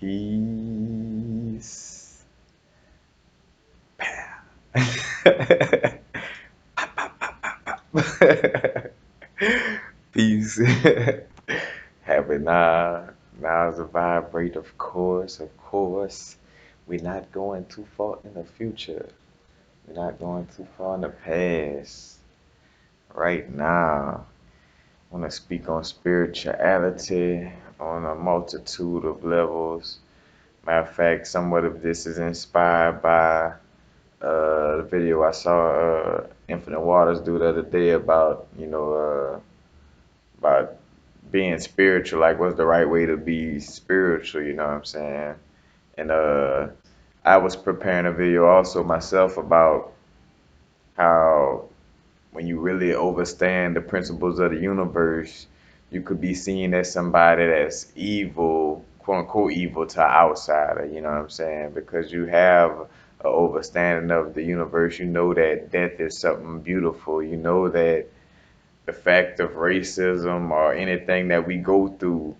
Peace. Peace. Happy now. Now's a vibrate, of course, of course. We're not going too far in the future. We're not going too far in the past. Right now, I want to speak on spirituality on a multitude of levels. Matter of fact, somewhat of this is inspired by the video I saw Infinite Waters do the other day about, about being spiritual, like what's the right way to be spiritual, you know what I'm saying? And I was preparing a video also myself about how when you really understand the principles of the universe, you could be seen as somebody that's evil, quote unquote evil to an outsider, you know what I'm saying? Because you have an understanding of the universe, you know that death is something beautiful, you know that the fact of racism or anything that we go through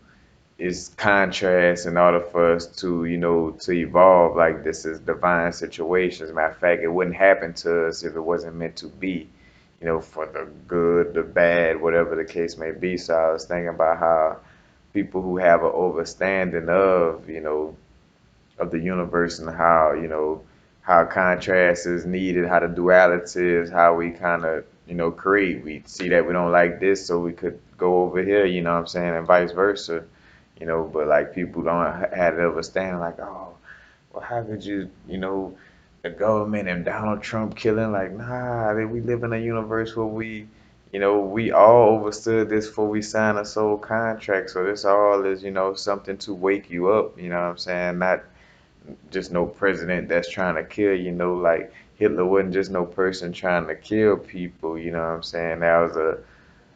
is contrast in order for us to, to evolve. Like this is divine situations. Matter of fact, it wouldn't happen to us if it wasn't meant to be, for the good, the bad, whatever the case may be. So I was thinking about how people who have an understanding of, of the universe and how, how contrast is needed, how the duality is, how we kind of, create. We see that we don't like this, so we could go over here, you know what I'm saying, and vice versa, but like people don't have that understanding, like, oh, well, how could you, the government and Donald Trump killing, like, nah, we live in a universe where we all understood this before we signed a soul contract, so this all is, something to wake you up, you know what I'm saying, not just no president that's trying to kill, like Hitler wasn't just no person trying to kill people, you know what I'm saying? That was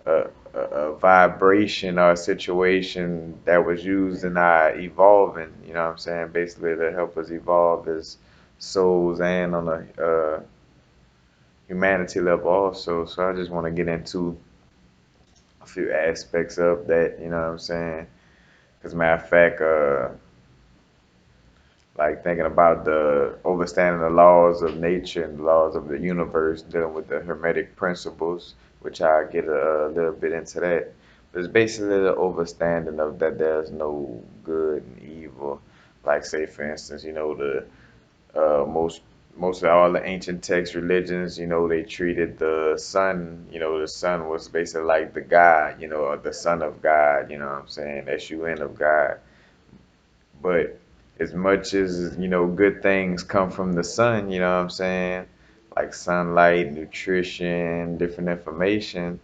a vibration or a situation that was used in our evolving, you know what I'm saying? Basically to help us evolve as souls and on a humanity level also. So I just want to get into a few aspects of that, you know what I'm saying? Because matter of fact, like thinking about the understanding the laws of nature and the laws of the universe, dealing with the hermetic principles, which I get a little bit into that. But it's basically the understanding of that there's no good and evil. Like say for instance, the most of all the ancient text religions, they treated the sun, the sun was basically like the God, or the son of God, you know what I'm saying, S-U-N of God. But as much as, good things come from the sun, you know what I'm saying? Like sunlight, nutrition, different information.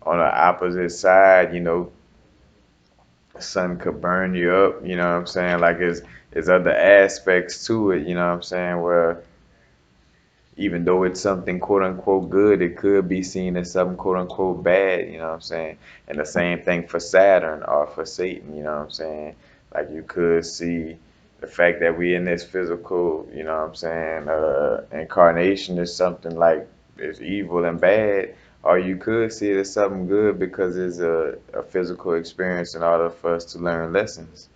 On the opposite side, the sun could burn you up, you know what I'm saying? Like there's other aspects to it, you know what I'm saying? Where even though it's something quote unquote good, it could be seen as something quote unquote bad, you know what I'm saying? And the same thing for Saturn or for Satan, you know what I'm saying? Like you could see the fact that we in this physical, you know what I'm saying, incarnation is something like it's evil and bad, or you could see it as something good because it's a physical experience in order for us to learn lessons.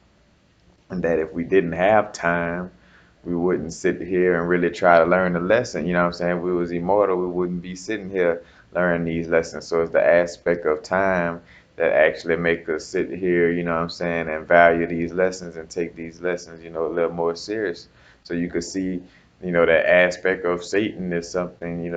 And that if we didn't have time, we wouldn't sit here and really try to learn the lesson. You know what I'm saying? If we was immortal, we wouldn't be sitting here learning these lessons. So it's the aspect of time that actually make us sit here, you know what I'm saying, and value these lessons and take these lessons, a little more serious. So you could see, that aspect of Satan is something,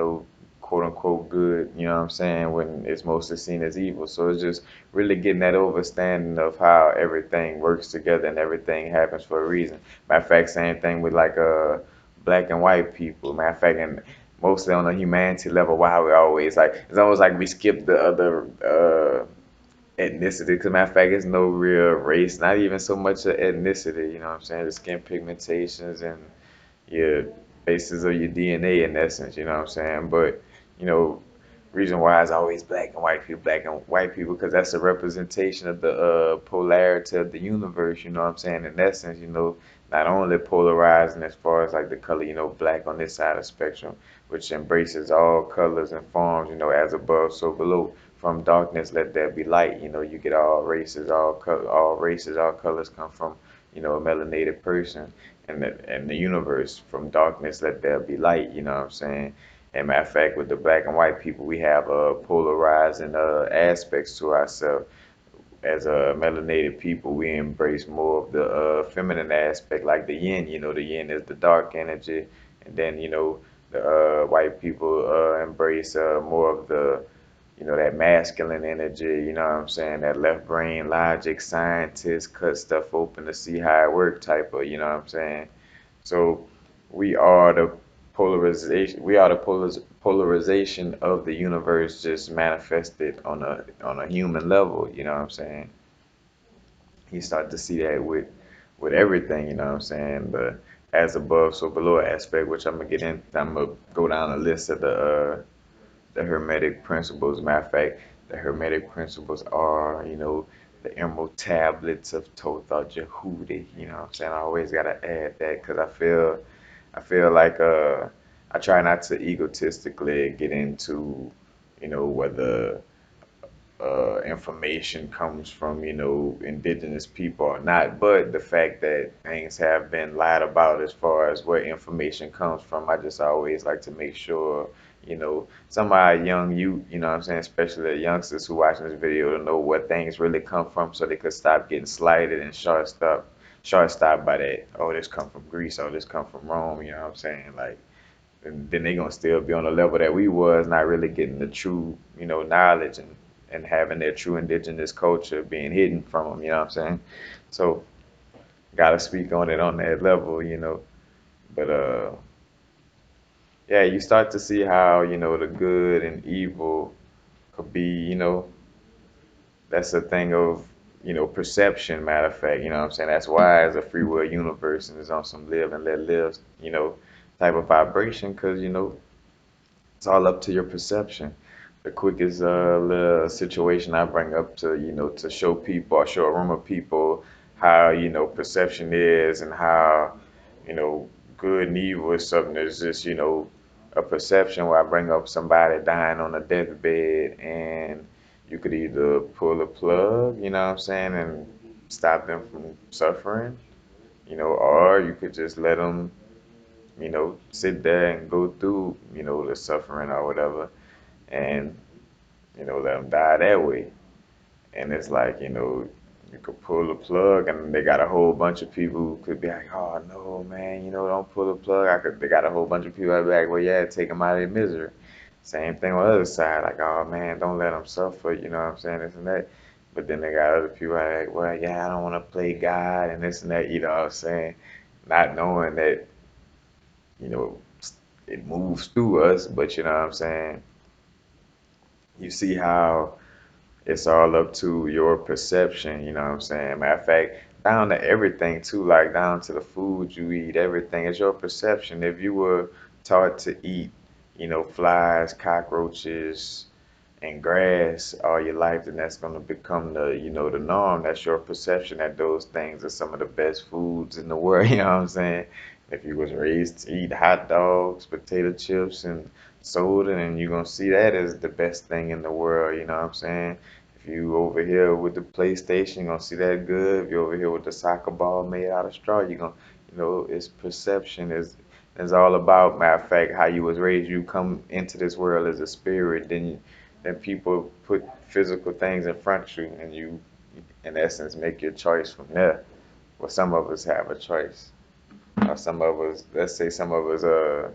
quote unquote good, you know what I'm saying, when it's mostly seen as evil. So it's just really getting that understanding of how everything works together and everything happens for a reason. Matter of fact, same thing with like black and white people. Matter of fact, and mostly on a humanity level, why we always like it's almost like we skip the other ethnicity. Because matter of fact, it's no real race, not even so much of ethnicity. You know what I'm saying? The skin pigmentations and your basis of your DNA in essence. You know what I'm saying? But you know, reason why it's always black and white people, because that's a representation of the polarity of the universe. You know what I'm saying? In essence, not only polarizing as far as like the color, black on this side of the spectrum, which embraces all colors and forms, as above, so below. From darkness, let there be light. You get all races, all races, all colors come from a melanated person, and the universe, from darkness let there be light. You know what I'm saying? And matter of fact, with the black and white people, we have polarizing aspects to ourselves. As a melanated people, we embrace more of the feminine aspect, like the yin. The yin is the dark energy, and then the white people embrace more of the that masculine energy. You know what I'm saying? That left brain logic, scientist, cut stuff open to see how it work type of. You know what I'm saying? So we are the polarization. We are the polarization of the universe, just manifested on a human level. You know what I'm saying? You start to see that with everything, you know what I'm saying? The as above, so below aspect, which I'm gonna get in. I'm gonna go down a list of the Hermetic principles. Matter of fact, the Hermetic principles are, the Emerald Tablets of Totha Jehudi. You know what I'm saying? I always gotta add that because I feel like I try not to egotistically get into, whether information comes from, indigenous people or not, but the fact that things have been lied about as far as where information comes from, I just always like to make sure, some of our young youth, you know what I'm saying, especially the youngsters who watching this video, to know where things really come from so they could stop getting slighted and short stopped by that, oh, this come from Greece, oh, this come from Rome, you know what I'm saying? Like, and then they gonna still be on the level that we was, not really getting the true, knowledge and having their true indigenous culture being hidden from them. You know what I'm saying? So gotta speak on it on that level. But yeah, you start to see how the good and evil could be. That's a thing of perception. Matter of fact, you know what I'm saying? That's why it's a free will universe and it's on some live and let live. Type of vibration, because it's all up to your perception. The quickest little situation I bring up to, to show people or show a room of people how, perception is and how, you know, good and evil is something that's just, a perception, where I bring up somebody dying on a deathbed and you could either pull a plug, you know what I'm saying, and stop them from suffering, or you could just let them, sit there and go through, the suffering or whatever, and let them die that way. And it's like, you could pull the plug, and they got a whole bunch of people who could be like, oh no, man, don't pull the plug. They got a whole bunch of people that be like, well, yeah, take them out of their misery. Same thing on the other side, like, oh man, don't let them suffer, you know what I'm saying, this and that. But then they got other people like, well, yeah, I don't want to play God and this and that, you know what I'm saying? Not knowing that, you know, it moves through us, but you know what I'm saying? You see how it's all up to your perception, you know what I'm saying? Matter of fact, down to everything too, like down to the food you eat, everything is your perception. If you were taught to eat, flies, cockroaches, and grass all your life, then that's going to become the norm. That's your perception that those things are some of the best foods in the world, you know what I'm saying? If you was raised to eat hot dogs, potato chips, and soda, then you're going to see that as the best thing in the world, you know what I'm saying? If you over here with the PlayStation, you're going to see that good. If you're over here with the soccer ball made out of straw, you're going to, it's perception. It's all about, matter of fact, how you was raised. You come into this world as a spirit, then people put physical things in front of you, and you, in essence, make your choice from there. Well, some of us have a choice, or some of us, let's say, some of us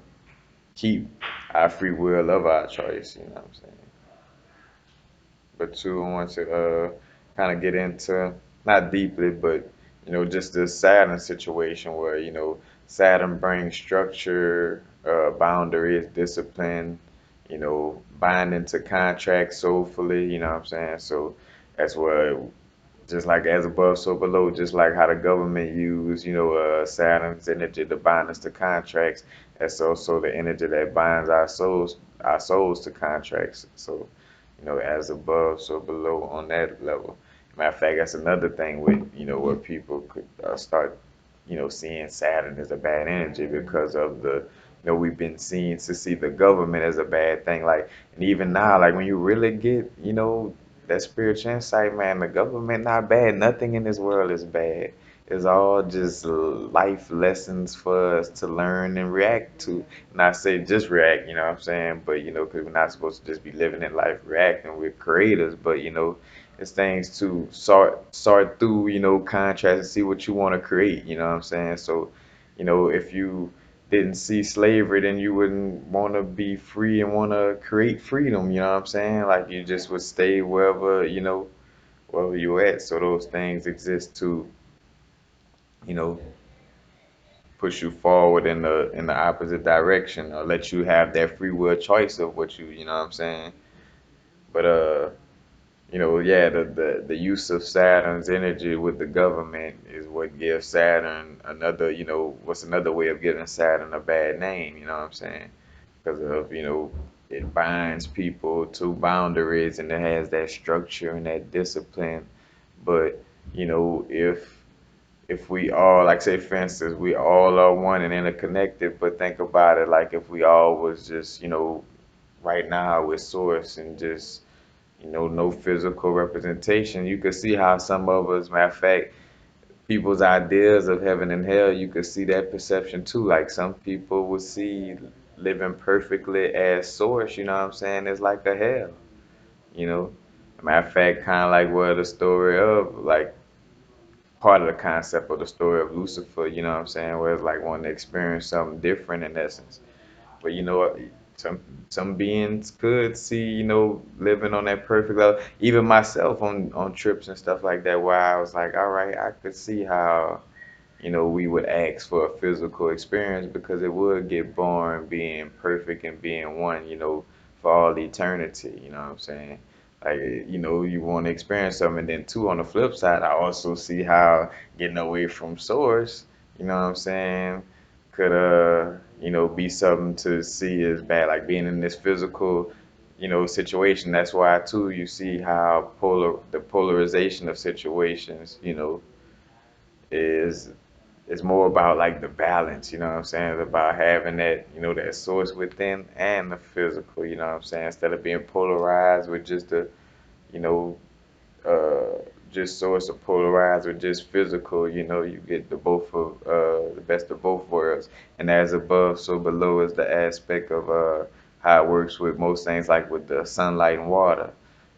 keep our free will of our choice. You know what I'm saying? But two, I want to kind of get into, not deeply, but just this Saturn situation where Saturn brings structure, boundaries, discipline, binding to contracts soulfully. You know what I'm saying? So that's where, just like as above, so below, just like how the government use, Saturn's energy to bind us to contracts. That's also the energy that binds our souls to contracts. So, as above, so below on that level. Matter of fact, that's another thing with, where people could start, seeing Saturn as a bad energy because of we've been seen to see the government as a bad thing. Like, and even now, like when you really get, that spiritual insight, man, the government not bad. Nothing in this world is bad. It's all just life lessons for us to learn and react to. Not say just react, you know what I'm saying? But, because we're not supposed to just be living in life reacting. We're creators, but, it's things to sort through, contrast and see what you want to create, you know what I'm saying? So, if you didn't see slavery, then you wouldn't want to be free and want to create freedom, you know what I'm saying? Like you just would stay wherever, wherever you at. So those things exist to, you know, push you forward in the opposite direction or let you have that free will choice of what you know what I'm saying? But yeah, the use of Saturn's energy with the government is what gives Saturn another, what's another way of giving Saturn a bad name, you know what I'm saying? Because of, it binds people to boundaries and it has that structure and that discipline. But, if we all, like say for instance, we all are one and interconnected, but think about it like if we all was just, right now with source and just, no physical representation, you could see how some of us, matter of fact, people's ideas of heaven and hell, you could see that perception too. Like some people would see living perfectly as source, you know what I'm saying? It's like a hell, you know. Matter of fact, kind of like what the story of, like part of the concept of the story of Lucifer, you know what I'm saying? Where it's like wanting to experience something different in essence. But you know what? Some beings could see, living on that perfect level. Even myself on trips and stuff like that, where I was like, all right, I could see how we would ask for a physical experience because it would get boring being perfect and being one, for all eternity, you know what I'm saying? Like, you want to experience something. And then, two, on the flip side, I also see how getting away from source, you know what I'm saying, could, be something to see as bad, like being in this physical, situation. That's why, too, you see how the polarization of situations, is it's more about like the balance, you know what I'm saying? It's about having that, that source within and the physical, you know what I'm saying? Instead of being polarized with just the, you know, uh, just source of polarized with just physical, you get the best of both worlds. And as above, so below is the aspect of how it works with most things, like with the sunlight and water.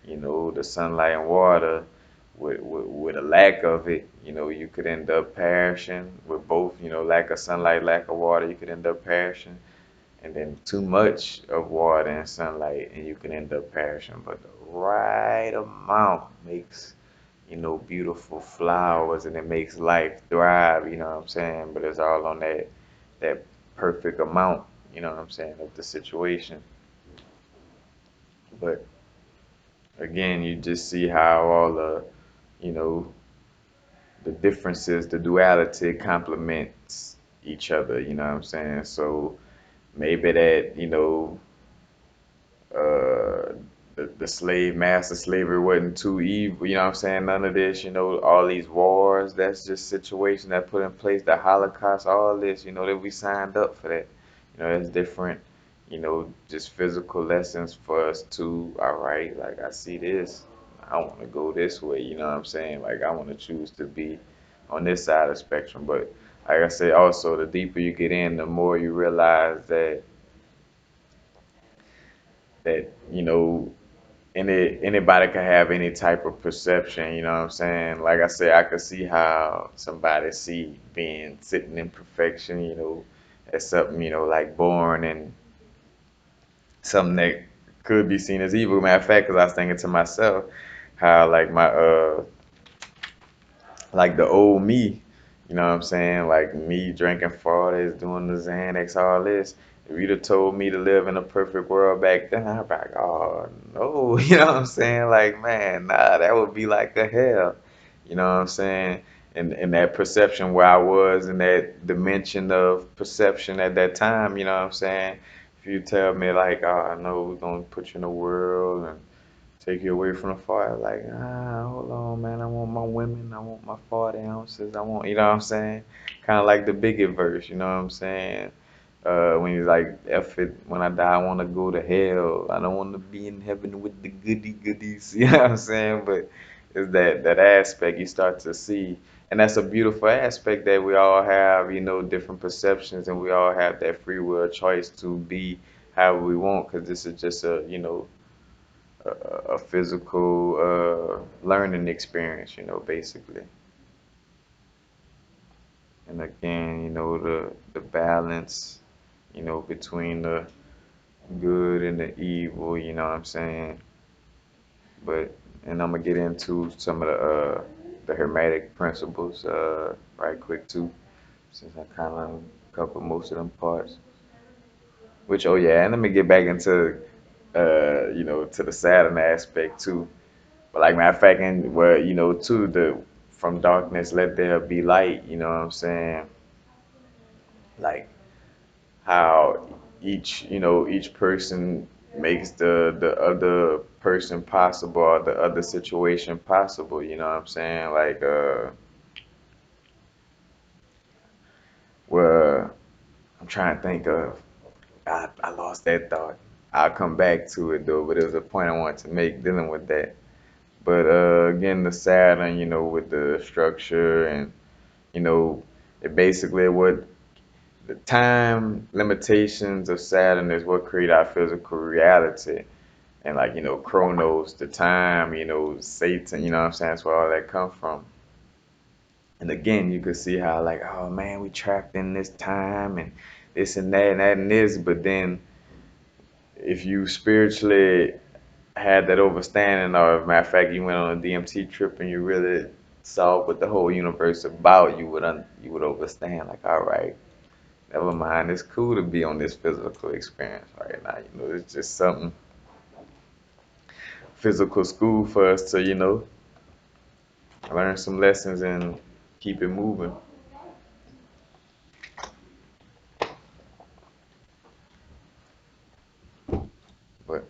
The sunlight and water, with a lack of it, you could end up perishing with both, lack of sunlight, lack of water, you could end up perishing. And then too much of water and sunlight, and you can end up perishing. But the right amount makes, beautiful flowers and it makes life thrive, you know what I'm saying? But it's all on that perfect amount, you know what I'm saying, of the situation. But again, you just see how all you know, the differences, the duality complements each other, you know what I'm saying? So maybe that, uh, the slave master slavery wasn't too evil, you know what I'm saying? None of this, all these wars, that's just situation that put in place, the Holocaust, all this, that we signed up for that. That's different, just physical lessons for us to, all right, like I see this, I want to go this way, you know what I'm saying? Like I want to choose to be on this side of the spectrum. But like I said, also the deeper you get in, the more you realize that anybody can have any type of perception, you know what I'm saying? Like I said, I could see how somebody see being sitting in perfection, as something, like born and something that could be seen as evil. Matter of fact, because I was thinking to myself how like like the old me, you know what I'm saying? Like me drinking 40s, doing the Xanax, all this. If you'd have told me to live in a perfect world back then, I'd be like, oh no, you know what I'm saying? Like, man, nah, that would be like a hell, you know what I'm saying? And that perception where I was in that dimension of perception at that time, you know what I'm saying? If you tell me like, oh, no, we're gonna put you in a world and take you away from the fire. Like, hold on, man. I want my women. I want my 40 ounces. I want, you know what I'm saying? Kind of like the bigot verse, you know what I'm saying? When he's like, F it, when I die, I want to go to hell. I don't want to be in heaven with the goody goodies, you know what I'm saying? But it's that aspect you start to see. And that's a beautiful aspect that we all have, different perceptions, and we all have that free will choice to be however we want, because this is just a physical learning experience, basically. And again, the balance, between the good and the evil, you know what I'm saying? But and I'm gonna get into some of the hermetic principles right quick too, since I kind of covered most of them parts. Which, oh yeah, and let me get back into to the Saturn aspect too. But like matter of fact, and where to the from darkness let there be light. You know what I'm saying? Like how each person makes the other person possible or the other situation possible. You know what I'm saying? Like where I'm trying to think of. I lost that thought. I'll come back to it though, but it was a point I wanted to make dealing with that. But again, the Saturn, with the structure and you know, it basically what the time limitations of Saturn is what create our physical reality. And like, Chronos, the time, Satan, you know what I'm saying? That's where all that come from. And again, you could see how like, oh man, we trapped in this time and this and that and that and this. But then if you spiritually had that overstanding, or matter of fact, you went on a DMT trip and you really saw what the whole universe about, you would understand. Like, all right, never mind. It's cool to be on this physical experience right now. It's just something physical school for us to learn some lessons and keep it moving. But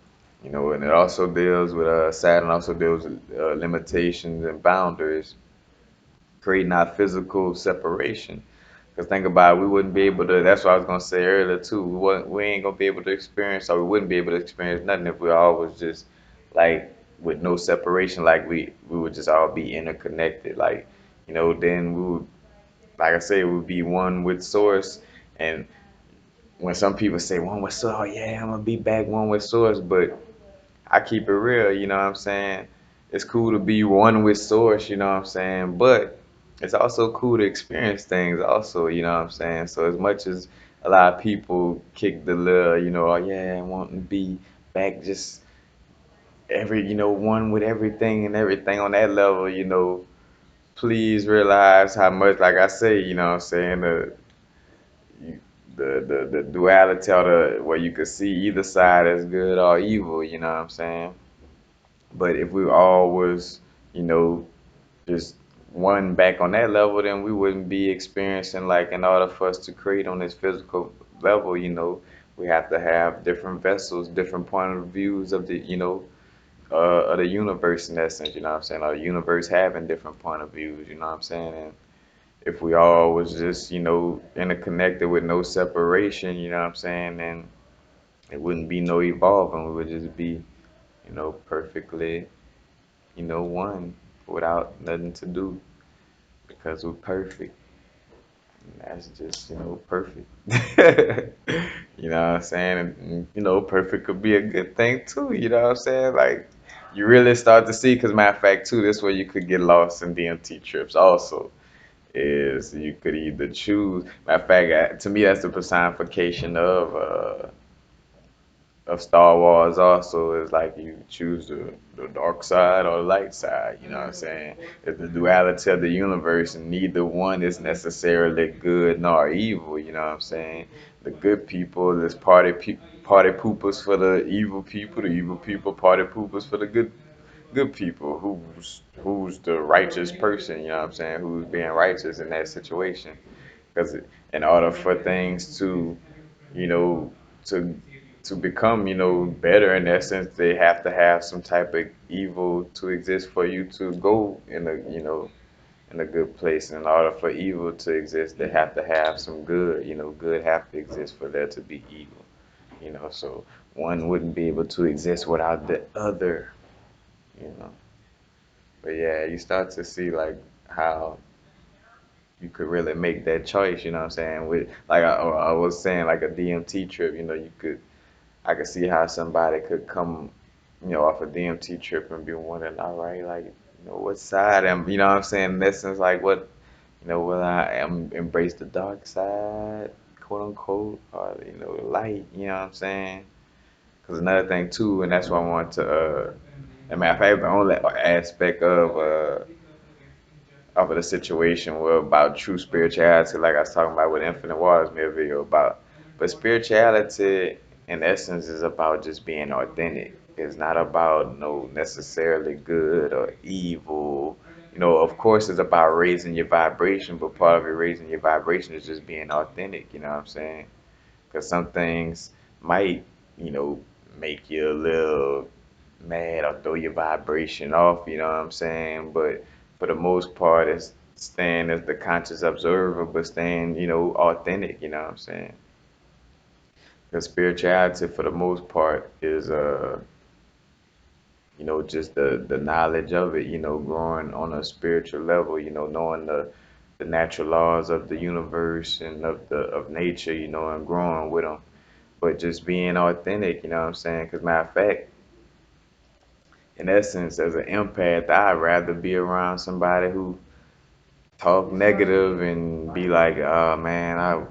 and it also deals with Saturn also deals with limitations and boundaries, creating our physical separation. Because think about it, we wouldn't be able to. That's what I was gonna say earlier too. We ain't gonna be able to experience, or we wouldn't be able to experience nothing if we all was just like with no separation. Like we would just all be interconnected. Like then we would, like I say, we would be one with source. And when some people say one with source, oh yeah, I'm gonna be back one with source, but I keep it real, you know what I'm saying? It's cool to be one with source, you know what I'm saying? But it's also cool to experience things also, you know what I'm saying? So as much as a lot of people kick the little, oh yeah, I want to be back just one with everything and everything on that level, please realize how much, like I say, you know what I'm saying, you- the duality or the where you could see either side as good or evil, you know what I'm saying? But if we all was, you know, just one back on that level, then we wouldn't be experiencing like in order for us to create on this physical level, we have to have different vessels, different point of views of of the universe in essence, you know what I'm saying? Or the universe having different point of views, you know what I'm saying? And if we all was just, interconnected with no separation, you know what I'm saying, then it wouldn't be no evolving. We would just be, perfectly one without nothing to do because we're perfect. And that's just, perfect. You know what I'm saying? And, perfect could be a good thing too. You know what I'm saying? Like, you really start to see, because matter of fact, too, this way you could get lost in DMT trips also. Is you could either choose, matter of fact, to me, that's the personification of Star Wars also is like you choose the dark side or the light side, you know what I'm saying? It's the duality of the universe and neither one is necessarily good nor evil, you know what I'm saying? The good people is party poopers for the evil people party poopers for the good people. Who's the righteous person, you know what I'm saying? Who's being righteous in that situation? Because in order for things to you know, to become, better in essence, they have to have some type of evil to exist for you to go in a good place. And in order for evil to exist, they have to have some good, good have to exist for there to be evil, so one wouldn't be able to exist without the other, you know. But yeah, you start to see like how you could really make that choice, you know what I'm saying? With like I was saying, like a DMT trip, you could I could see how somebody could come, off a DMT trip and be wondering, all right, like, what side am, you know what I'm saying? In essence, like what, will I am embrace the dark side, quote unquote, or the light, you know what I'm saying? Because another thing too, and that's why I want to, I mean, I the only aspect of the situation were about true spirituality, like I was talking about with Infinite Waters, made a video about. But spirituality, in essence, is about just being authentic. It's not about no necessarily good or evil. Of course, it's about raising your vibration, but part of it raising your vibration is just being authentic. You know what I'm saying? Because some things might, you know, make you a little mad or throw your vibration off, you know what I'm saying? But for the most part, it's staying as the conscious observer, but staying, authentic, you know what I'm saying? Because spirituality, for the most part, is, just the knowledge of it, growing on a spiritual level, knowing the natural laws of the universe and of nature, and growing with them, but just being authentic, you know what I'm saying? Because matter of fact, in essence, as an empath, I'd rather be around somebody who talk negative and be like, oh man, I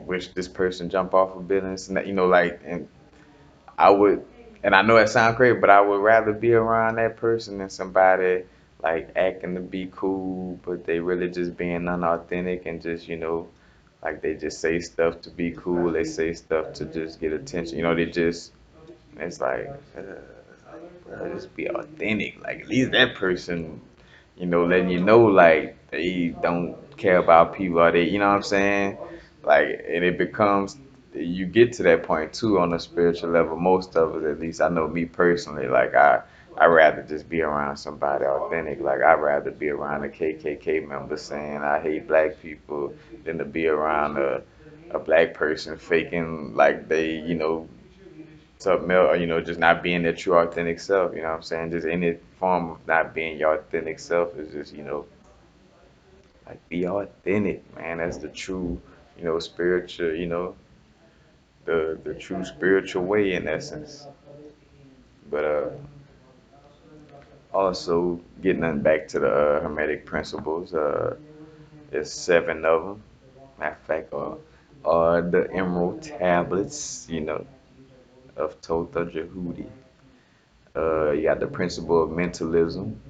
wish this person jump off a building, and like, and I would, and I know it sounds crazy, but I would rather be around that person than somebody like acting to be cool, but they really just being unauthentic and just, like they just say stuff to be cool, they say stuff to just get attention, they just, it's like, bro, just be authentic. Like at least that person, letting you know like they don't care about people or they, you know what I'm saying? Like, and it becomes, you get to that point too on a spiritual level. Most of us, at least I know me personally, like I rather just be around somebody authentic. Like I'd rather be around a KKK member saying I hate black people than to be around a black person faking like they, something else, or, just not being their true authentic self, you know what I'm saying? Just any form of not being your authentic self is just, like be authentic, man. That's the true, spiritual, the true spiritual way in essence. But also getting on back to the Hermetic principles, there's seven of them. Matter of fact, are the Emerald Tablets, of Tota Jehudi. You got the principle of mentalism,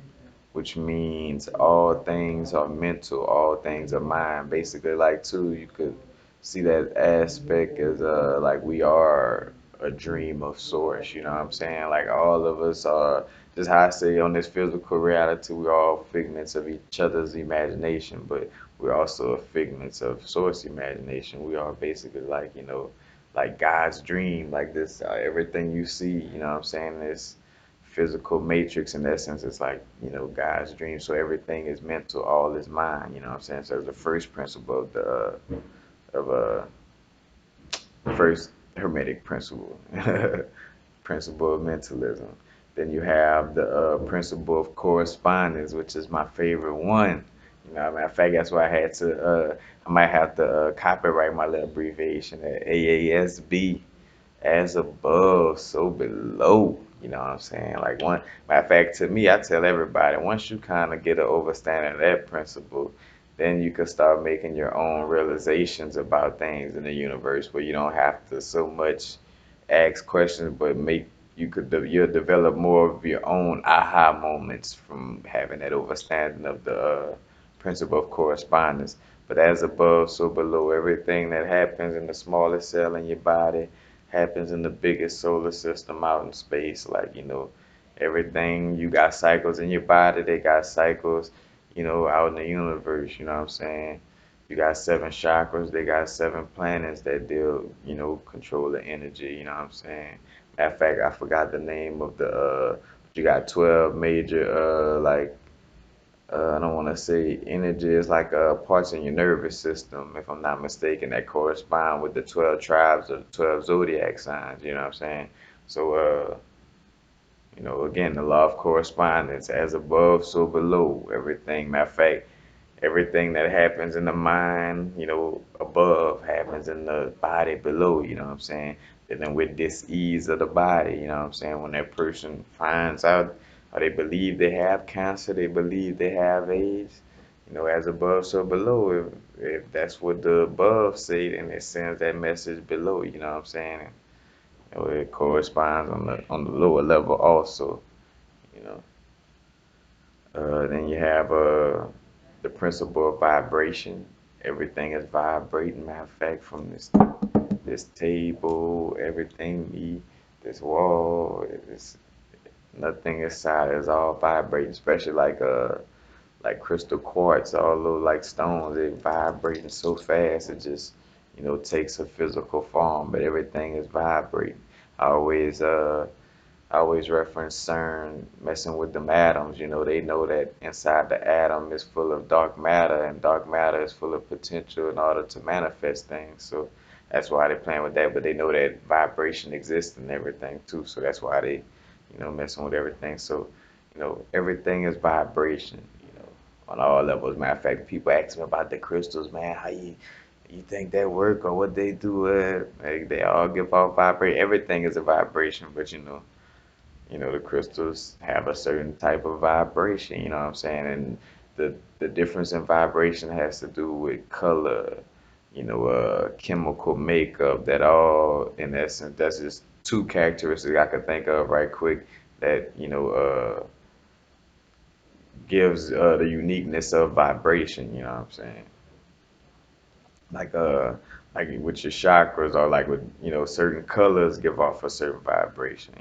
which means all things are mental, all things are mind. Basically, like too, you could see that aspect as like we are a dream of source. You know what I'm saying? Like all of us are just how I say on this physical reality, we're all figments of each other's imagination, but we're also figments of source imagination. We are basically like like God's dream, like this everything you see. You know what I'm saying? This physical matrix in essence is like, God's dream. So everything is mental, all is mind, you know what I'm saying? So it's the first principle of the first hermetic principle, principle of mentalism. Then you have the principle of correspondence, which is my favorite one. Matter of fact, that's why I had to, I might have to copyright my little abbreviation at AASB, as above, so below. You know what I'm saying? Like one matter of fact, to me, I tell everybody, once you kind of get an overstanding of that principle, then you can start making your own realizations about things in the universe where you don't have to so much ask questions, but you'll develop more of your own aha moments from having that overstanding of the principle of correspondence. But as above, so below. Everything that happens in the smallest cell in your body happens in the biggest solar system out in space. Like, everything, you got cycles in your body, they got cycles, out in the universe, you know what I'm saying? You got seven chakras, they got seven planets that deal, control the energy, you know what I'm saying? Matter of fact, I forgot the name of you got 12 major, I don't want to say energy, it's like parts in your nervous system, if I'm not mistaken, that correspond with the 12 tribes of 12 zodiac signs, you know what I'm saying? So, again, the law of correspondence, as above, so below, everything. Matter of fact, everything that happens in the mind, above happens in the body below, you know what I'm saying? Dealing with dis-ease of the body, you know what I'm saying? When that person finds out or they believe they have cancer, they believe they have AIDS, as above, so below. If that's what the above say, then it sends that message below, you know what I'm saying? It corresponds on the lower level also, you know. Then you have the principle of vibration. Everything is vibrating. Matter of fact, from this table, everything, this wall, this nothing inside is all vibrating. Especially like crystal quartz, all those like stones, they vibrating so fast it just takes a physical form. But everything is vibrating. I always reference CERN messing with them atoms. They know that inside the atom is full of dark matter, and dark matter is full of potential in order to manifest things. So that's why they're playing with that. But they know that vibration exists in everything too. So that's why they, messing with everything. So, everything is vibration, on all levels. Matter of fact, people ask me about the crystals, man. How you think that work or what they do? They all give off vibration. Everything is a vibration, but the crystals have a certain type of vibration, you know what I'm saying? And the difference in vibration has to do with color, chemical makeup, that all in essence, that's just two characteristics I can think of right quick that, gives the uniqueness of vibration, you know what I'm saying? Like like with your chakras or like with, certain colors give off a certain vibration,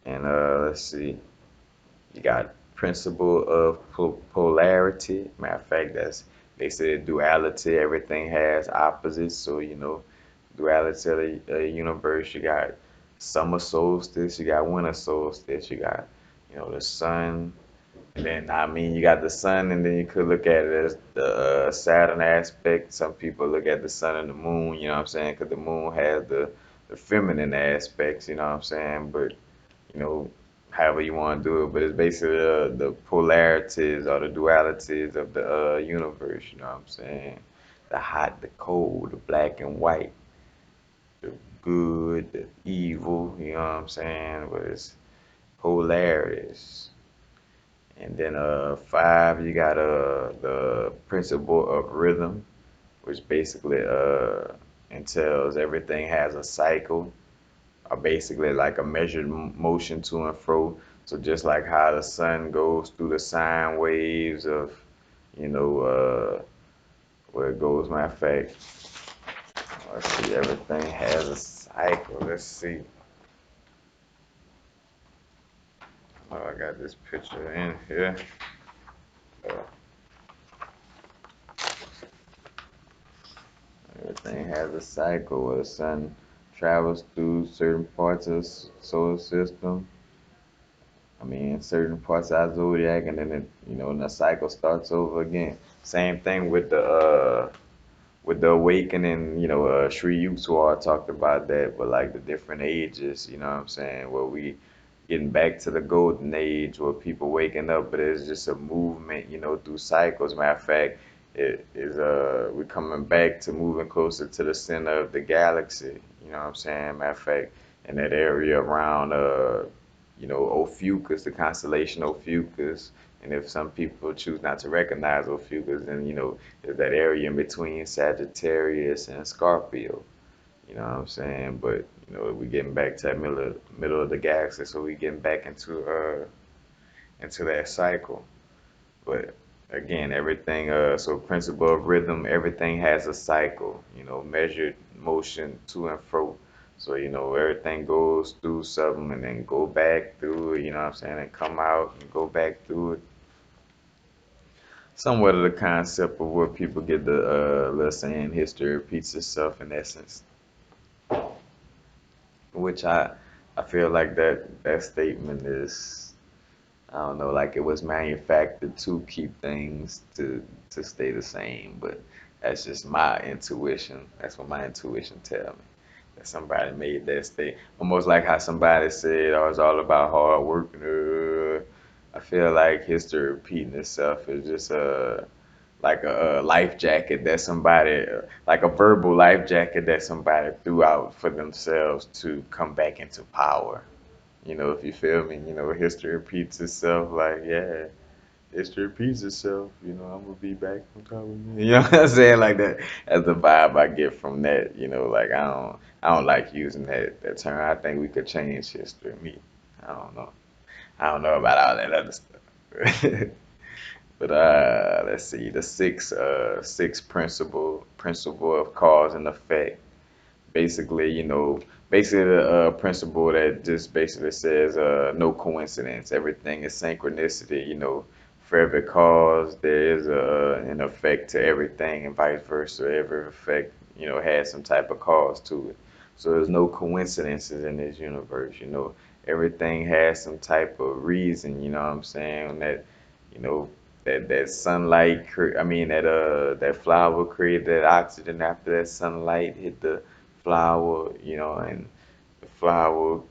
And let's see. You got principle of polarity. Matter of fact, they said duality. Everything has opposites. So duality of the universe. You got summer solstice. You got winter solstice. You got the sun. And then I mean you got the sun, and then you could look at it as the Saturn aspect. Some people look at the sun and the moon. You know what I'm saying? Because the moon has the feminine aspects. You know what I'm saying? But you know, however you want to do it, but it's basically the polarities or the dualities of the universe, you know what I'm saying? The hot, the cold, the black and white, the good, the evil, you know what I'm saying? But it's polarities. And then five, you got the principle of rhythm, which basically entails everything has a cycle, are basically like a measured motion to and fro. So just like how the sun goes through the sine waves of, where it goes. Matter of fact, let's see, everything has a cycle. Let's see. Oh, I got this picture in here. Uh, Everything has a cycle where the sun travels through certain parts of the solar system. I mean, certain parts of our zodiac, and then and the cycle starts over again. Same thing with the awakening. Sri Yukswar talked about that, but like the different ages. You know what I'm saying? Where we getting back to the golden age, where people waking up, but it's just a movement. Through cycles. Matter of fact, it is we're coming back to moving closer to the center of the galaxy. You know what I'm saying? Matter of fact, in that area around Ophiuchus, the constellation Ophiuchus. And if some people choose not to recognize Ophiuchus, then there's that area in between Sagittarius and Scorpio. You know what I'm saying? But we're getting back to that middle of the galaxy, so we're getting back into that cycle. But again, everything so principle of rhythm, everything has a cycle, measured motion to and fro. So, everything goes through something and then go back through it, you know what I'm saying, and come out and go back through it. Somewhat of the concept of where people get the little saying history repeats itself in essence. Which I feel like that statement is, I don't know, like it was manufactured to keep things to stay the same, but that's just my intuition. That's what my intuition tell me. That somebody made that state. Almost like how somebody said, "Oh, it's all about hard work." I feel like history repeating itself is just like a life jacket that somebody, like a verbal life jacket that somebody threw out for themselves to come back into power. If you feel me, history repeats itself. Like, yeah, history repeats itself. I'm gonna be back on top of me. You know what I'm saying? Like that. That's the vibe I get from that. Like I don't like using that term. I think we could change history. Me, I don't know. I don't know about all that other stuff. But let's see, the six principle of cause and effect. Basically, basically the principle that just basically says no coincidence. Everything is synchronicity. For every cause there is an effect to everything, and vice versa. Every effect, has some type of cause to it. So there's no coincidences in this universe. Everything has some type of reason. You know what I'm saying? You know, that sunlight, I mean that flower created that oxygen after that sunlight hit the flower, and the flower,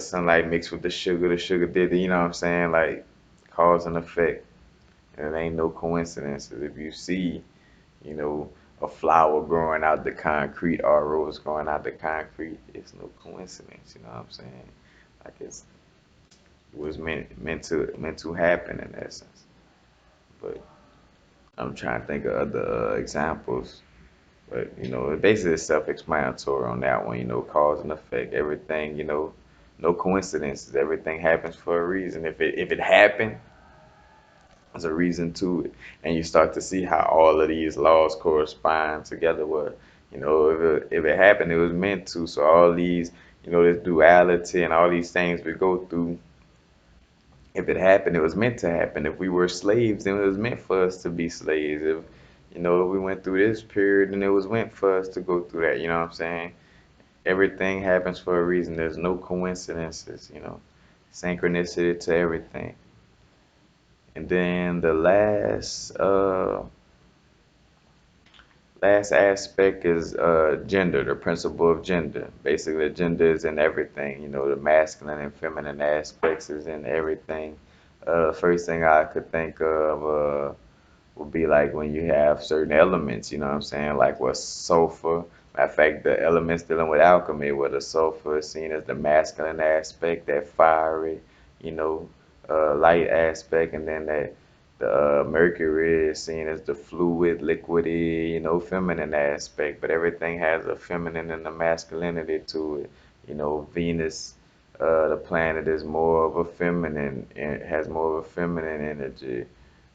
sunlight mixed with the sugar did it, you know what I'm saying? Like cause and effect. And it ain't no coincidences. If you see, you know, a flower growing out the concrete or a rose growing out the concrete, it's no coincidence, you know what I'm saying? Like it was meant to happen in essence. But I'm trying to think of other examples. But basically it's self-explanatory on that one. Cause and effect, everything. No coincidences. Everything happens for a reason. If it happened, there's a reason to it, and you start to see how all of these laws correspond together. Well, if it happened, it was meant to. So all these, this duality and all these things we go through. If it happened, it was meant to happen. If we were slaves, then it was meant for us to be slaves. If we went through this period, then it was meant for us to go through that. You know what I'm saying? Everything happens for a reason. There's no coincidences, synchronicity to everything. And then the last aspect is gender, the principle of gender. Basically, gender is in everything. The masculine and feminine aspects is in everything. First thing I could think of would be like when you have certain elements, you know what I'm saying? Like what sulfur. Matter of fact, the elements dealing with alchemy, where the sulfur is seen as the masculine aspect, that fiery, you know, light aspect, and then that the mercury is seen as the fluid, liquidy, feminine aspect. But everything has a feminine and a masculinity to it. Venus, the planet is more of a feminine, it has more of a feminine energy.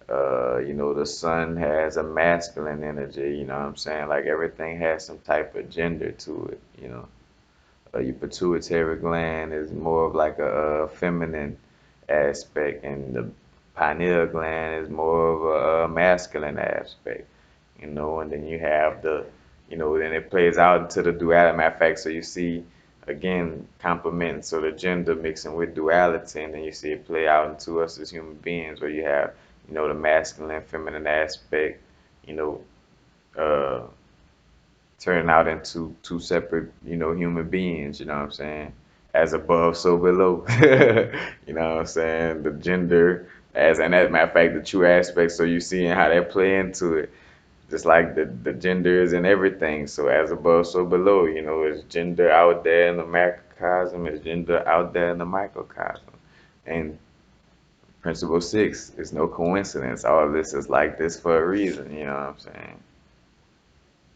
The sun has a masculine energy, you know what I'm saying? Like everything has some type of gender to it. Your pituitary gland is more of like a feminine aspect, and the pineal gland is more of a masculine aspect, and then you have then it plays out into the duality. Matter of fact, so you see, again, complements, so the gender mixing with duality, and then you see it play out into us as human beings, where you have, the masculine, feminine aspect, you know, uh, turning out into two separate, human beings, you know what I'm saying? As above, so below. You know what I'm saying? The gender, and as a matter of fact, the true aspect, so you seeing how that play into it. Just like the gender is in everything. So as above, so below. It's gender out there in the macrocosm, it's gender out there in the microcosm. And principle six is no coincidence. All of this is like this for a reason, you know what I'm saying?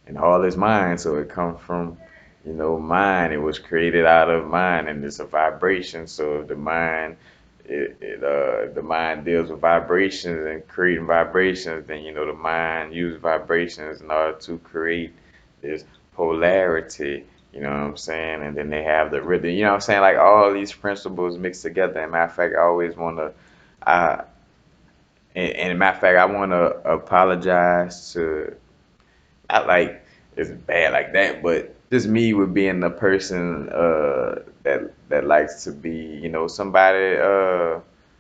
And all is mind, so it comes from, mind. It was created out of mind, and it's a vibration. So if the mind, the mind deals with vibrations and creating vibrations, then the mind uses vibrations in order to create this polarity. You know what I'm saying? And then they have the rhythm. You know what I'm saying? Like all these principles mixed together. And matter of fact, I always want to. I and matter of fact, I want to apologize to, not like it's bad like that, but just me with being the person that likes to be, somebody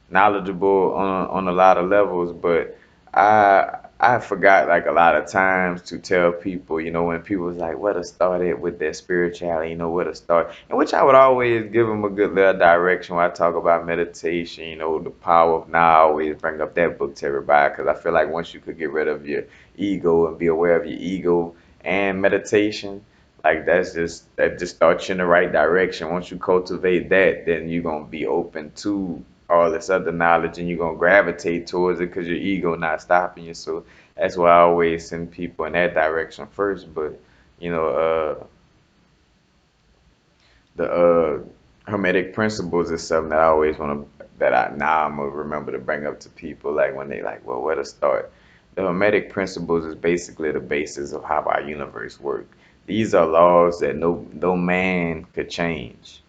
knowledgeable on a lot of levels, but I I forgot like a lot of times to tell people, when people was like, "Where to start it with their spirituality," where to start, and which I would always give them a good little direction when I talk about meditation, the power of now. I always bring up that book to everybody because I feel like once you could get rid of your ego and be aware of your ego and meditation, like that just starts you in the right direction. Once you cultivate that, then you're gonna be open to all this other knowledge and you're gonna gravitate towards it because your ego not stopping you. So that's why I always send people in that direction first. But you know, the hermetic principles is something that I always want to that I now I'm gonna remember to bring up to people like when they like, well, where to start. The hermetic principles is basically the basis of how our universe works. These are laws that no man could change.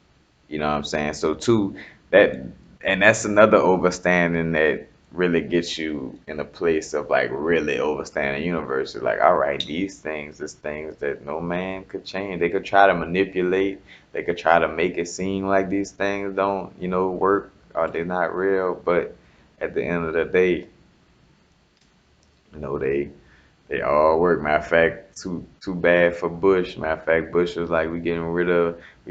You know what I'm saying? So too, that and that's another overstanding that really gets you in a place of like really overstanding the universe. It's like, all right, these things is things that no man could change. They could try to manipulate, they could try to make it seem like these things don't, work or they're not real, but at the end of the day, they all work. Matter of fact, too bad for Bush. Matter of fact, Bush was like, we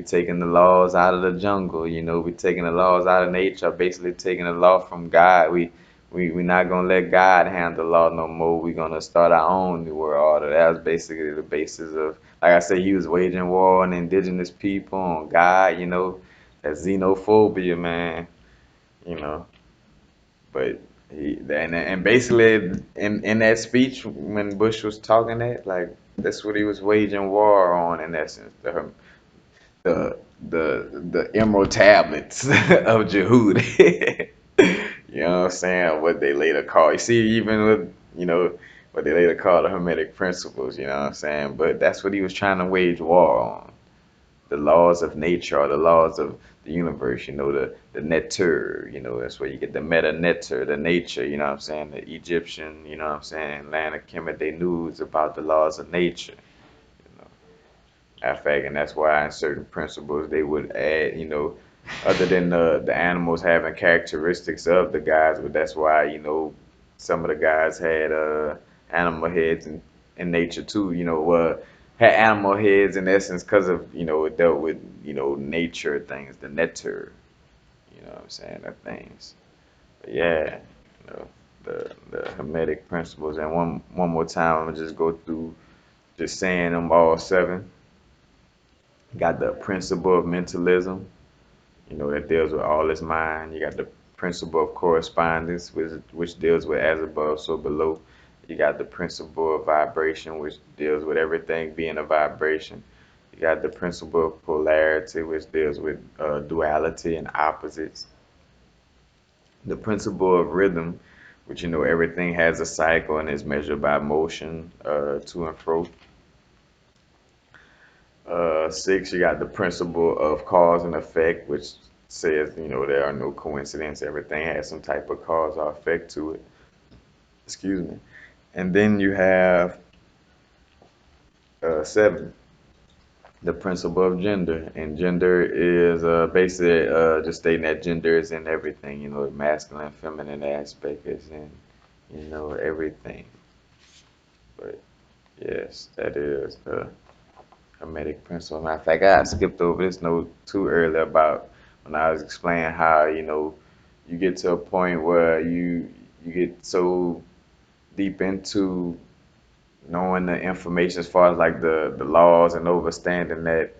taking the laws out of the jungle. We taking the laws out of nature. Basically taking the law from God. We not gonna let God handle the law no more. We gonna start our own new world order. That was basically the basis of, like I said, he was waging war on indigenous people, on God. That xenophobia, man. You know. But and basically in that speech when Bush was talking that, like, that's what he was waging war on in essence, the the Emerald Tablets of Jehud. You know what I'm saying? What they later call, you see, even with, what they later call the Hermetic principles, you know what I'm saying? But that's what he was trying to wage war on, the laws of nature or the laws of the universe, the netter, that's where you get the meta netter, the nature, you know what I'm saying? The Egyptian, you know what I'm saying, land of Kemet, they knew about the laws of nature, you know. Matter of fact, and that's why in certain principles they would add, other than the animals having characteristics of the gods, but that's why, some of the guys had animal heads in nature too, had animal heads in essence because of, it dealt with, nature things, the netter, you know what I'm saying, the things. But yeah, the Hermetic principles. And one more time, I'm gonna just go through just saying them all seven. Got the principle of mentalism, that deals with all is mind. You got the principle of correspondence, which deals with as above, so below. You got the principle of vibration, which deals with everything being a vibration. You got the principle of polarity, which deals with duality and opposites. The principle of rhythm, which everything has a cycle and is measured by motion to and fro. Six, you got the principle of cause and effect, which says, there are no coincidence. Everything has some type of cause or effect to it. Excuse me. And then you have seven, the principle of gender. And gender is basically just stating that gender is in everything. The masculine, feminine aspect is in, everything. But yes, that is the Hermetic principle. Matter of fact, I skipped over this note too early about when I was explaining how, you get to a point where you get so deep into knowing the information as far as like the laws and overstanding that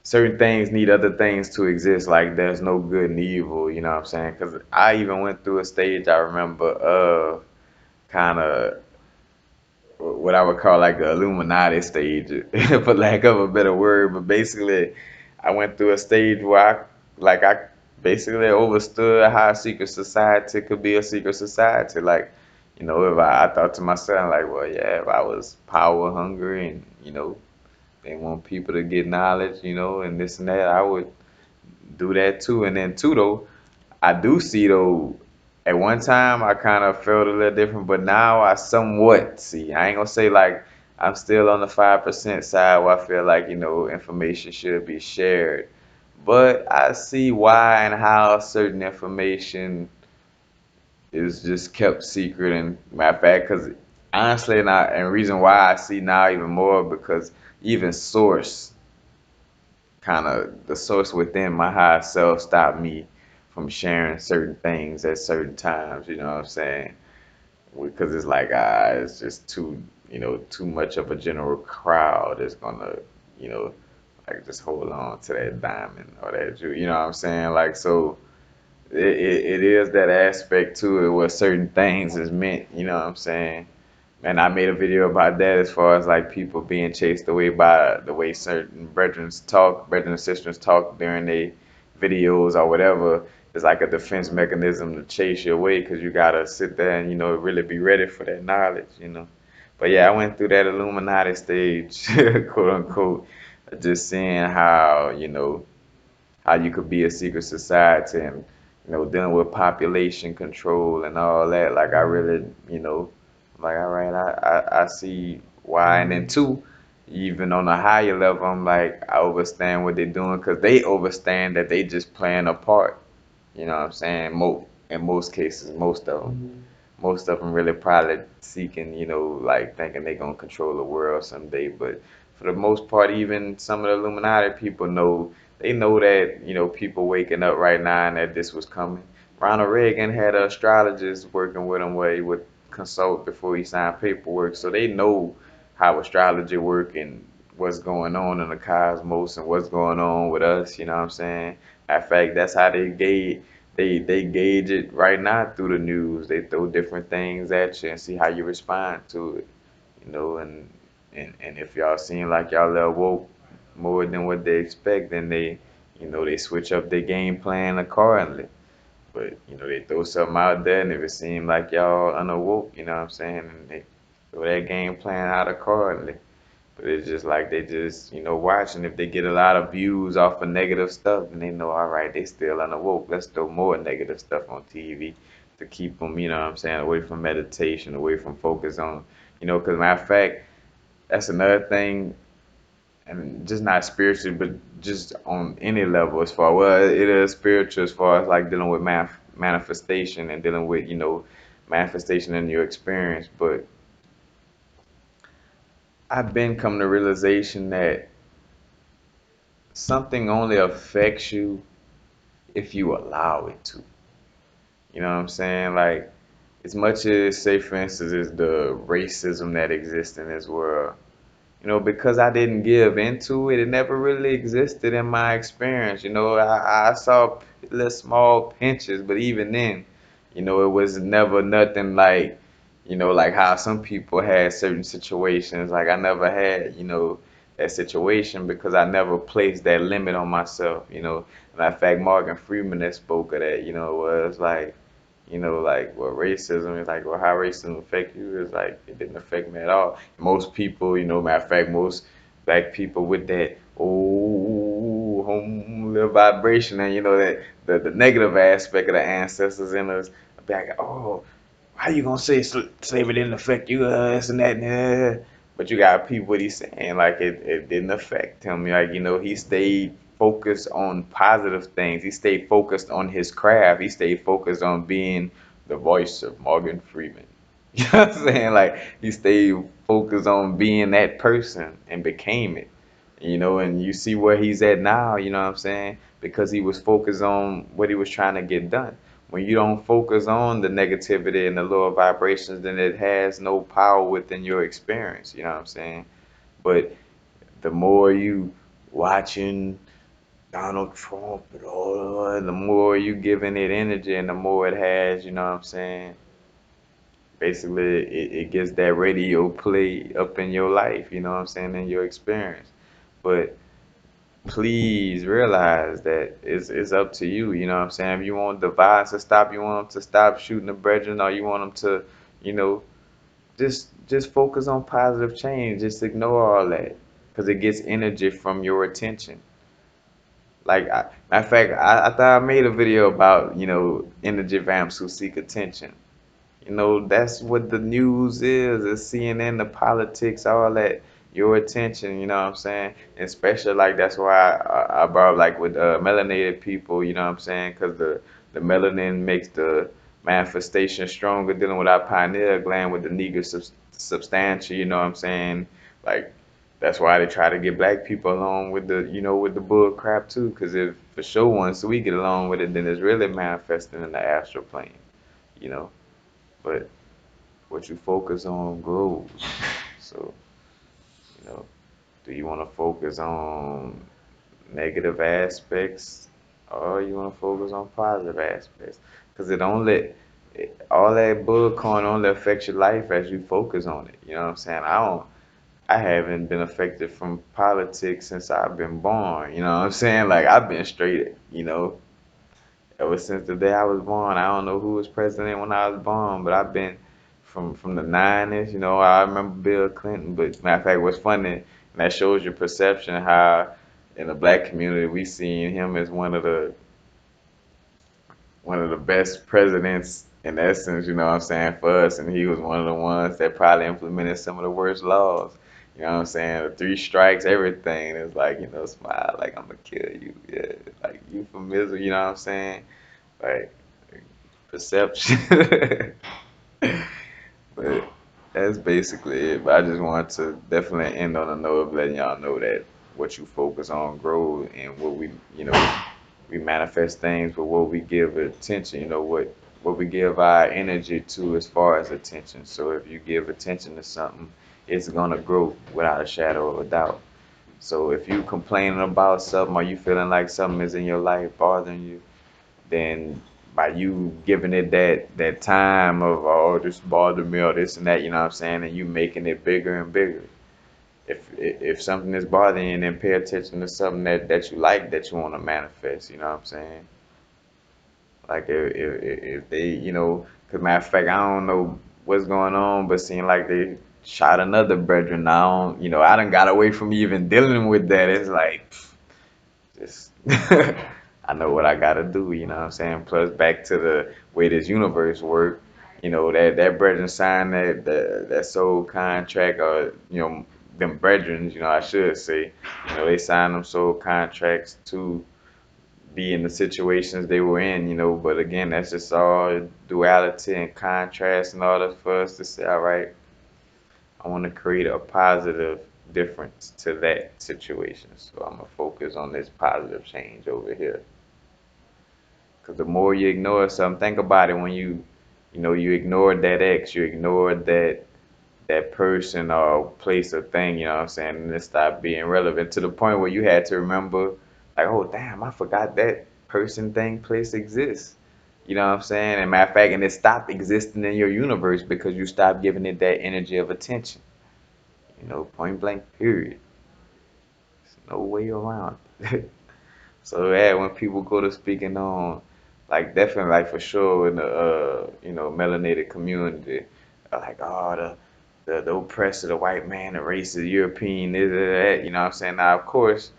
certain things need other things to exist. Like there's no good and evil, you know what I'm saying? Because I even went through a stage I remember of kind of what I would call like the Illuminati stage, for lack of a better word. But basically, I went through a stage where I basically understood how a secret society could be a secret society. Like, if I thought to myself, like, well, yeah, if I was power hungry and, they want people to get knowledge, and this and that, I would do that too. And then, too, though, I do see though, at one time I kind of felt a little different, but now I somewhat see. I ain't gonna say like I'm still on the 5% side where I feel like, information should be shared. But I see why and how certain information is just kept secret. And matter of fact, because honestly, and reason why I see now even more because even source, kind of the source within my higher self, stopped me from sharing certain things at certain times. You know what I'm saying? Because it's like it's just too too much of a general crowd is gonna you know like just hold on to that diamond or that jewel. You know what I'm saying? Like so. It is that aspect to it where certain things is meant, you know what I'm saying? And I made a video about that as far as like people being chased away by the way certain brethren and sisters talk during their videos or whatever. It's like a defense mechanism to chase you away because you gotta sit there and really be ready for that knowledge. But yeah, I went through that Illuminati stage, quote unquote, just seeing how you could be a secret society and dealing with population control and all that. Like I really, like all right, I see why. And then two, even on a higher level, I'm like I understand what they're doing because they understand that they just playing a part. You know what I'm saying? In most cases, most of them really probably seeking, like thinking they're gonna control the world someday. But for the most part, even some of the Illuminati people know that, people waking up right now and that this was coming. Ronald Reagan had an astrologist working with him where he would consult before he signed paperwork, so they know how astrology work and what's going on in the cosmos and what's going on with us. You know what I'm saying? In fact, that's how they gauge it right now through the news. They throw different things at you and see how you respond to it. And if y'all seem like y'all are woke more than what they expect, then they switch up their game plan accordingly. But they throw something out there, and if it seems like y'all unawoke, you know what I'm saying, and they throw that game plan out accordingly. But it's just like they just, watching. If they get a lot of views off of negative stuff, then they know, all right, they still unawoke. Let's throw more negative stuff on TV to keep them, you know what I'm saying, away from meditation, away from focus on, because matter of fact, that's another thing, and just not spiritually, but just on any level as far, well, it is spiritual as far as like dealing with manifestation and dealing with, manifestation in your experience. But I've been come to realization that something only affects you if you allow it to. You know what I'm saying? Like, as much as, say, for instance, is the racism that exists in this world, because I didn't give into it, it never really existed in my experience. I saw little small pinches, but even then, it was never nothing like, like how some people had certain situations. Like I never had, that situation because I never placed that limit on myself. Matter of fact, Morgan Freeman that spoke of that, was like, like what racism is like, well, how racism affect you is like it didn't affect me at all. Most people, matter of fact, most black people with that home little vibration and that the negative aspect of the ancestors in us, be like, oh, how you gonna say slavery didn't affect you, this and that, but you got people what he's saying like it didn't affect him. Like he stayed focused on positive things. He stayed focused on his craft. He stayed focused on being the voice of Morgan Freeman. You know what I'm saying? Like he stayed focused on being that person and became it. And you see where he's at now, you know what I'm saying? Because he was focused on what he was trying to get done. When you don't focus on the negativity and the lower vibrations, then it has no power within your experience, you know what I'm saying? But the more you watching Donald Trump and all, the more you giving it energy and the more it has, you know what I'm saying? Basically, it gets that radio play up in your life, you know what I'm saying, in your experience. But please realize that it's up to you. You know what I'm saying? If you want the vibes to stop, you want them to stop shooting the brethren, or you want them to, you know, just focus on positive change. Just ignore all that because it gets energy from your attention. Like, matter of fact, I thought I made a video about energy vamps who seek attention. That's what the news is, the CNN, the politics, all that, your attention, you know what I'm saying? And especially like that's why I brought up like with melanated people, you know what I'm saying? Because the melanin makes manifestation stronger, dealing with our pineal gland with the nigra substantia, you know what I'm saying? Like, that's why they try to get black people along with the, with the bull crap too, because if for sure once we get along with it, then it's really manifesting in the astral plane, you know? But what you focus on grows. So, you know, do you want to focus on negative aspects or you want to focus on positive aspects? Because all that bullcorn only affects your life as you focus on it. You know what I'm saying? I haven't been affected from politics since I've been born. You know what I'm saying? Like, I've been straight, ever since the day I was born. I don't know who was president when I was born, but I've been from the 90s. I remember Bill Clinton. But matter of fact, what's funny, and that shows your perception how in the black community we seen him as one of the best presidents in essence, you know what I'm saying, for us, and he was one of the ones that probably implemented some of the worst laws. You know what I'm saying? The three strikes, everything. It's like, smile like I'm gonna kill you. Yeah, like euphemism, you know what I'm saying? Like perception. But that's basically it. But I just want to definitely end on a note of letting y'all know that what you focus on grows, and we manifest things with what we give attention. What we give our energy to as far as attention. So if you give attention to something, it's gonna grow without a shadow of a doubt. So if you complaining about something or you feeling like something is in your life bothering you, then by you giving it that time of, oh, this bothered me or this and that, you know what I'm saying, and you making it bigger and bigger. If something is bothering you, then pay attention to something that you like, that you want to manifest. You know what I'm saying? Like if they, cause matter of fact, I don't know what's going on, but seem like they shot another brethren. I don't, I done got away from even dealing with that. It's like, just I know what I gotta do, you know what I'm saying? Plus back to the way this universe work, that brethren signed that soul contract, or them brethren, I should say, they signed them soul contracts to be in the situations they were in, but again, that's just all duality and contrast in order for us to say, all right, I want to create a positive difference to that situation. So I'm gonna focus on this positive change over here. Because the more you ignore something, think about it, when you ignored that ex, you ignored that person or place or thing, you know what I'm saying, and it stopped being relevant to the point where you had to remember, like, oh damn, I forgot that person, thing, place exists. You know what I'm saying? And matter of fact, and it stopped existing in your universe because you stopped giving it that energy of attention. Point blank, period. There's no way around it. So yeah, when people go to speaking on, like definitely, like for sure in the melanated community, like, oh, the oppressor, the white man, the racist, European, this, that, you know what I'm saying? Now of course,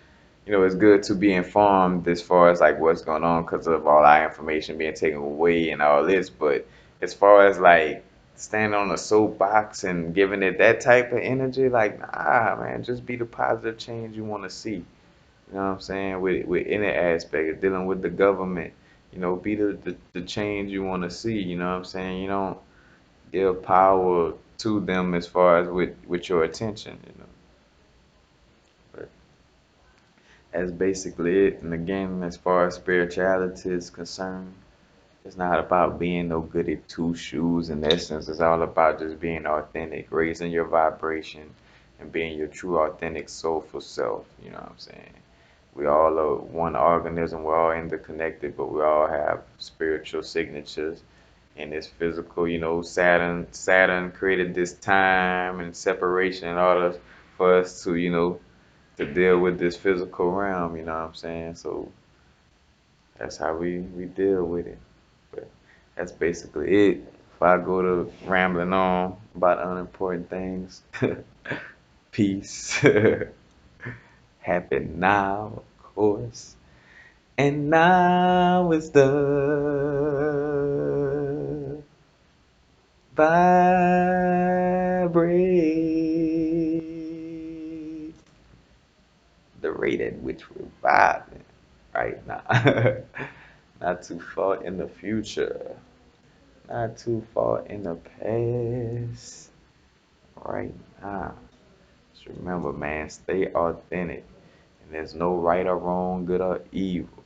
it's good to be informed as far as like what's going on because of all our information being taken away and all this, but as far as like standing on a soapbox and giving it that type of energy, like, nah, man, just be the positive change you want to see. You know what I'm saying? With any aspect of dealing with the government, be the change you want to see. You know what I'm saying? You don't give power to them as far as with your attention. But that's basically it. And again, as far as spirituality is concerned, it's not about being no goody two shoes. In essence, it's all about just being authentic, raising your vibration, and being your true, authentic, soulful self. You know what I'm saying? We all are one organism. We're all interconnected, but we all have spiritual signatures. And this physical, Saturn created this time and separation in order for us to, to deal with this physical realm. You know what I'm saying? So that's how we deal with it. But that's basically it. If I go to rambling on about unimportant things, peace. Happen now, of course. And now is the vibrate, the rate at which we're vibing right now. Not too far in the future. Not too far in the past. Right now. Just remember, man, stay authentic. And there's no right or wrong, good or evil.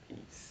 Peace.